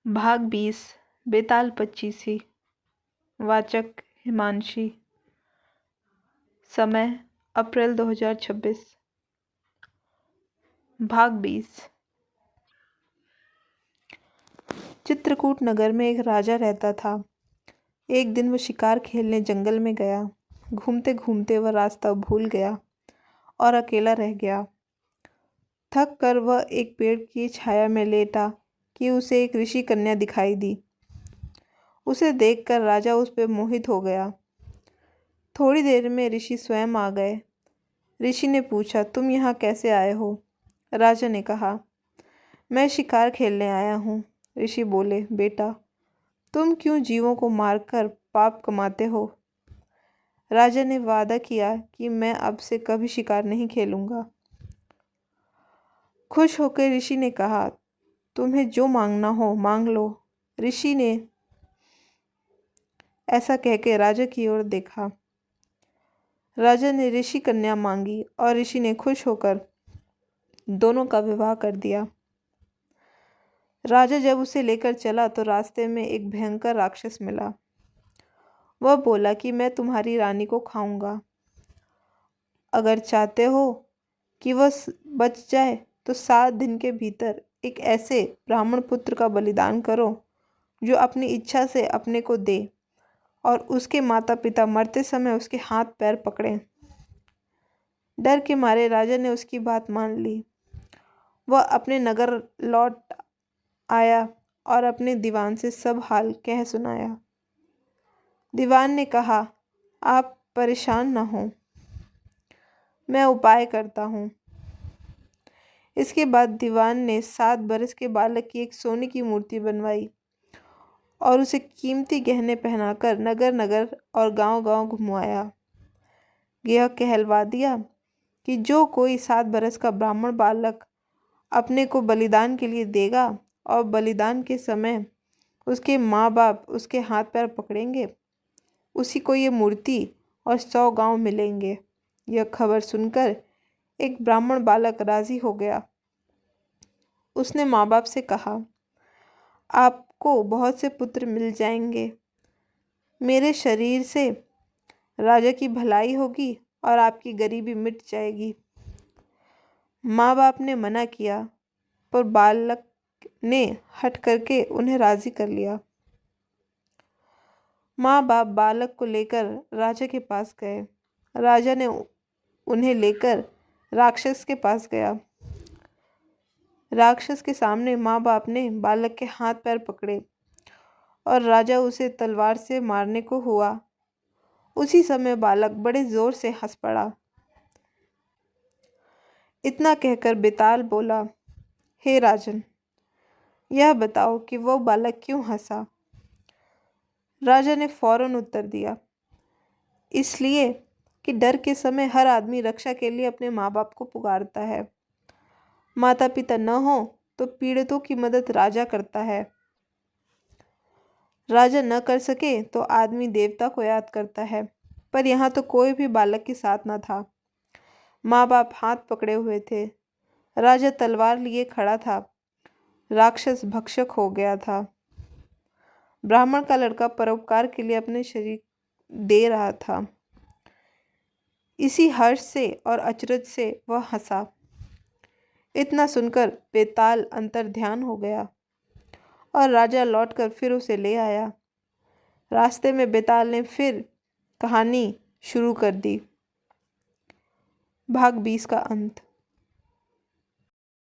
भाग 20 बेताल पच्चीसी। वाचक हिमांशी। समय अप्रैल 2026। भाग 20। चित्रकूट नगर में एक राजा रहता था। एक दिन वह शिकार खेलने जंगल में गया। घूमते घूमते वह रास्ता भूल गया और अकेला रह गया। थक कर वह एक पेड़ की छाया में लेटा कि उसे एक ऋषि कन्या दिखाई दी। उसे देखकर राजा उस पर मोहित हो गया। थोड़ी देर में ऋषि स्वयं आ गए। ऋषि ने पूछा, तुम यहाँ कैसे आए हो? राजा ने कहा, मैं शिकार खेलने आया हूँ। ऋषि बोले, बेटा, तुम क्यों जीवों को मारकर पाप कमाते हो? राजा ने वादा किया कि मैं अब से कभी शिकार नहीं खेलूंगा। खुश होकर ऋषि ने कहा, तुम्हें जो मांगना हो मांग लो। ऋषि ने ऐसा कहकर राजा की ओर देखा। राजा ने ऋषि कन्या मांगी और ऋषि ने खुश होकर दोनों का विवाह कर दिया। राजा जब उसे लेकर चला तो रास्ते में एक भयंकर राक्षस मिला। वह बोला कि मैं तुम्हारी रानी को खाऊंगा। अगर चाहते हो कि वह बच जाए तो 7 दिन के भीतर एक ऐसे ब्राह्मण पुत्र का बलिदान करो जो अपनी इच्छा से अपने को दे और उसके माता पिता मरते समय उसके हाथ पैर पकड़ें। डर के मारे राजा ने उसकी बात मान ली। वह अपने नगर लौट आया और अपने दीवान से सब हाल कह सुनाया। दीवान ने कहा, आप परेशान न हो, मैं उपाय करता हूँ। इसके बाद दीवान ने 7 बरस के बालक की एक सोने की मूर्ति बनवाई और उसे कीमती गहने पहनाकर नगर नगर और गांव गांव घुमवाया। यह कहलवा दिया कि जो कोई 7 बरस का ब्राह्मण बालक अपने को बलिदान के लिए देगा और बलिदान के समय उसके माँ बाप उसके हाथ पैर पकड़ेंगे, उसी को ये मूर्ति और 100 गांव मिलेंगे। यह खबर सुनकर एक ब्राह्मण बालक राजी हो गया। उसने माँ बाप से कहा, आपको बहुत से पुत्र मिल जाएंगे। मेरे शरीर से राजा की भलाई होगी और आपकी गरीबी मिट जाएगी। माँ बाप ने मना किया पर बालक ने हट करके उन्हें राजी कर लिया। माँ बाप बालक को लेकर राजा के पास गए। राजा ने उन्हें लेकर राक्षस के पास गया। राक्षस के सामने माँ बाप ने बालक के हाथ पैर पकड़े और राजा उसे तलवार से मारने को हुआ। उसी समय बालक बड़े जोर से हंस पड़ा। इतना कहकर बेताल बोला, हे राजन, यह बताओ कि वो बालक क्यों हंसा? राजा ने फौरन उत्तर दिया, इसलिए कि डर के समय हर आदमी रक्षा के लिए अपने माँ बाप को पुकारता है। माता पिता न हो तो पीड़ितों की मदद राजा करता है। राजा न कर सके तो आदमी देवता को याद करता है। पर यहाँ तो कोई भी बालक के साथ न था। माँ बाप हाथ पकड़े हुए थे। राजा तलवार लिए खड़ा था। राक्षस भक्षक हो गया था। ब्राह्मण का लड़का परोपकार के लिए अपने शरीर दे रहा था। इसी हर्ष से और अचरज से वह हंसा। इतना सुनकर बेताल अंतर्ध्यान हो गया और राजा लौटकर फिर उसे ले आया। रास्ते में बेताल ने फिर कहानी शुरू कर दी। भाग 20 का अंत।